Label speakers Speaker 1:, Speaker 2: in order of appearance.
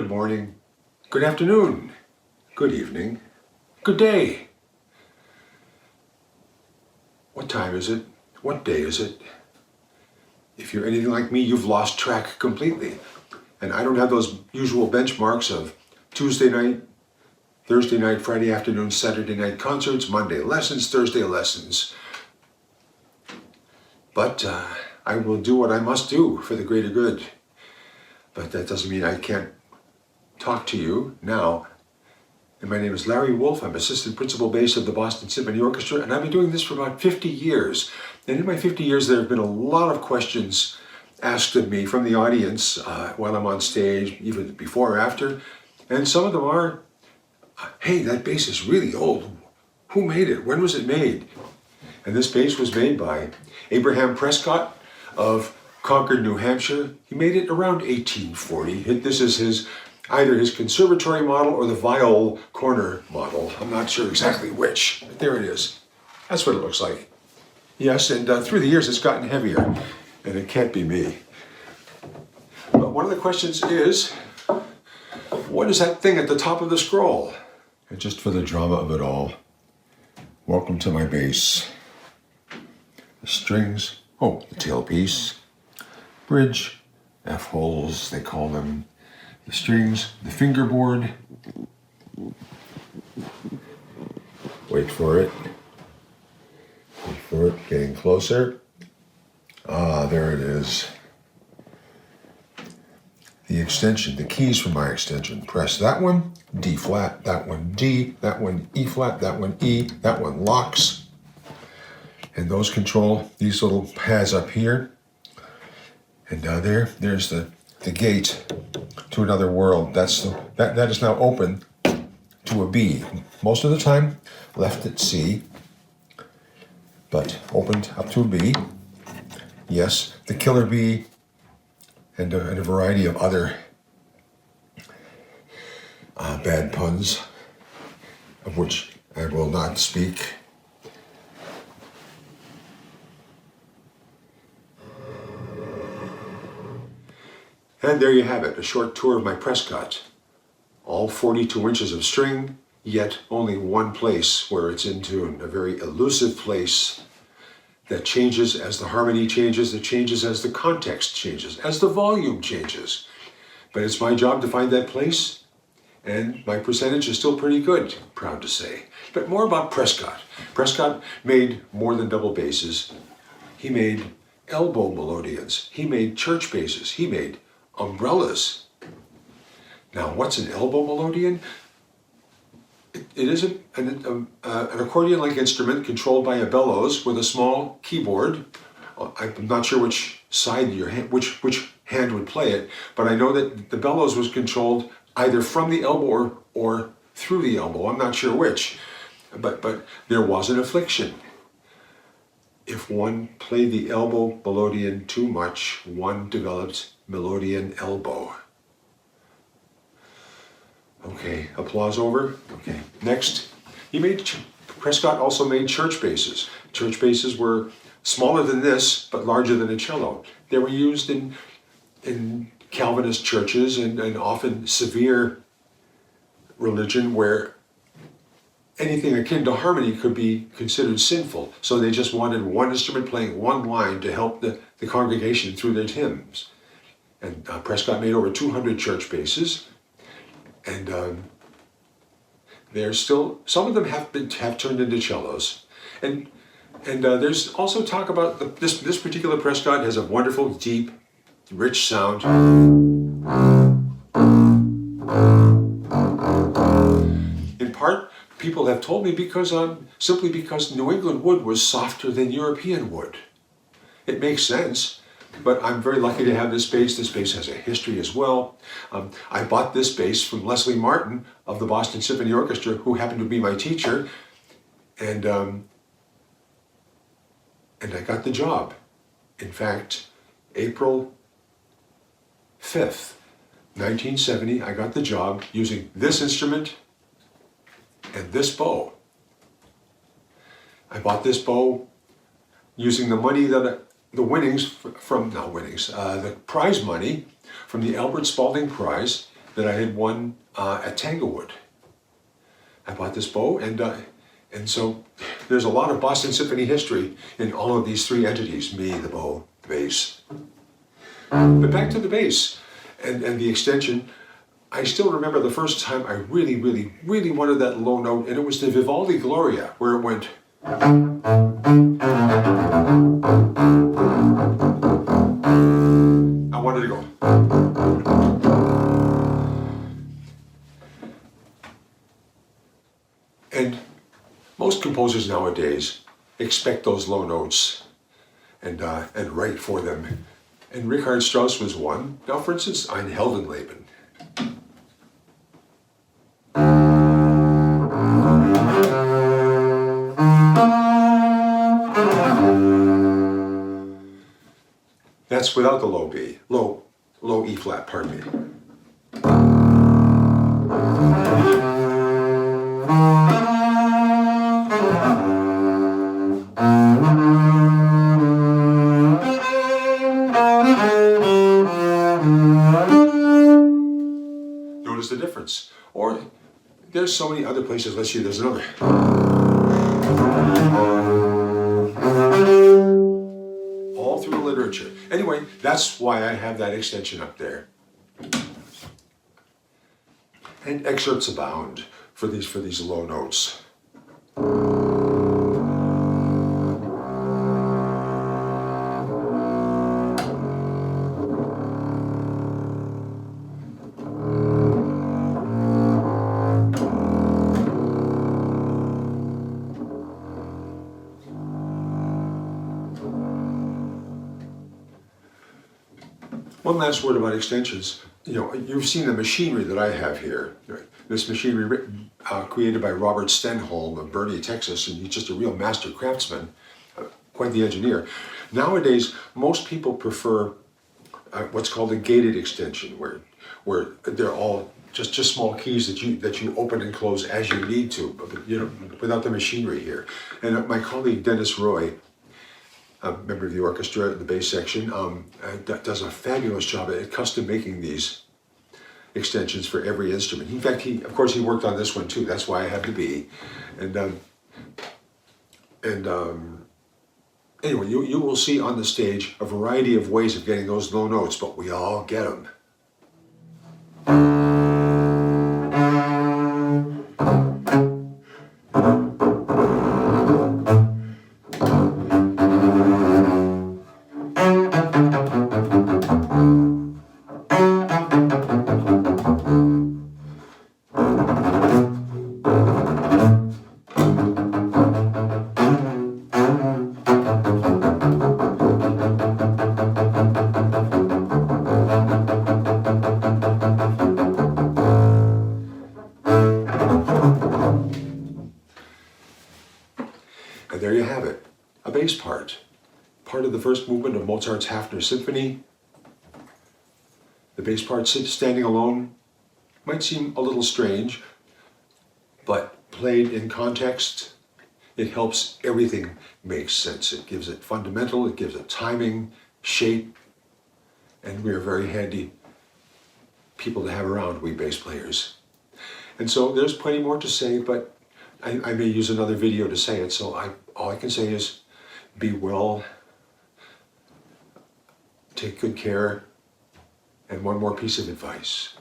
Speaker 1: Good morning, good afternoon, good evening, good day. What time is it? What day is it? If you're anything like me, you've lost track completely. And I don't have those usual benchmarks of Tuesday night, Thursday night, Friday afternoon, Saturday night concerts, Monday lessons, Thursday lessons. But I will do what I must do for the greater good. But that doesn't mean I can't talk to you now. And my name is Larry Wolfe. I'm assistant principal bass of the Boston Symphony Orchestra, and I've been doing this for about 50 years. And in my 50 years, there have been a lot of questions asked of me from the audience while I'm on stage, even before or after. And some of them are, hey, that bass is really old. Who made it? When was it made? And this bass was made by Abraham Prescott of Concord, New Hampshire. He made it around 1840. This is either his conservatory model or the viol corner model. I'm not sure exactly which, but there it is. That's what it looks like. Yes, and through the years it's gotten heavier, and it can't be me. But one of the questions is, what is that thing at the top of the scroll? And just for the drama of it all, welcome to my bass. The strings, the tailpiece, bridge, F-holes, they call them. The strings, the fingerboard. Wait for it. Wait for it, getting closer. There it is. The extension, the keys for my extension. Press that one, D flat, that one D, that one E flat, that one E, that one locks. And those control these little pads up here. And there's the gate to another world. That is now open to a B. Most of the time left at C, but opened up to a B. Yes, the killer B and a variety of other bad puns, of which I will not speak. And there you have it, a short tour of my Prescott. All 42 inches of string, yet only one place where it's in tune, a very elusive place that changes as the harmony changes, that changes as the context changes, as the volume changes. But it's my job to find that place, and my percentage is still pretty good, proud to say. But more about Prescott. Prescott made more than double basses. He made elbow melodeons. He made church basses. He made umbrellas. Now, what's an elbow melodeon? It is an accordion-like instrument controlled by a bellows with a small keyboard. I'm not sure which side which hand would play it, but I know that the bellows was controlled either from the elbow or through the elbow. I'm not sure which, but there was an affliction. If one played the elbow melodeon too much, one developed melodeon elbow. Okay, applause over. Okay, next. Prescott also made church basses. Church basses were smaller than this, but larger than a cello. They were used in Calvinist churches and often severe religion where anything akin to harmony could be considered sinful. So they just wanted one instrument playing one line to help the congregation through their hymns. And Prescott made over 200 church basses. And there's still, some of them have turned into cellos. And there's also talk about this particular Prescott has a wonderful, deep, rich sound. In part, people have told me simply because New England wood was softer than European wood. It makes sense. But I'm very lucky to have this bass. This bass has a history as well. I bought this bass from Leslie Martin of the Boston Symphony Orchestra, who happened to be my teacher, and I got the job. In fact, April 5th, 1970, I got the job using this instrument and this bow. I bought this bow using the money that the prize money from the Albert Spalding Prize that I had won at Tanglewood. I bought this bow, and so there's a lot of Boston Symphony history in all of these three entities: me, the bow, the bass. But back to the bass and the extension. I still remember the first time I really, really, really wanted that low note, and it was the Vivaldi Gloria, where it went. I wanted to go. And most composers nowadays expect those low notes and write for them. And Richard Strauss was one. Now, for instance, Ein Heldenleben. That's without the low B, low E flat, pardon me. Notice the difference. Or there's so many other places. Let's see, there's another. All through the literature. Anyway, that's why I have that extension up there. And excerpts abound for these low notes. One last word about extensions. You know, you've seen the machinery that I have here. This machinery created by Robert Stenholm of Bernie, Texas, and he's just a real master craftsman, quite the engineer. Nowadays, most people prefer what's called a gated extension, where they're all just small keys that you open and close as you need to, without the machinery here. And my colleague Dennis Roy, a member of the orchestra, the bass section, does a fabulous job at custom making these extensions for every instrument. In fact, he worked on this one too. That's why I have the B. Anyway, you will see on the stage a variety of ways of getting those low notes, but we all get them. And there you have it, a bass part of the first movement of Mozart's Hafner Symphony. The bass part standing alone might seem a little strange, but played in context, it helps everything make sense. It gives it fundamental, it gives it timing, shape, and we are very handy people to have around, we bass players. And so there's plenty more to say, but I may use another video to say it, so all I can say is be well, take good care, and one more piece of advice.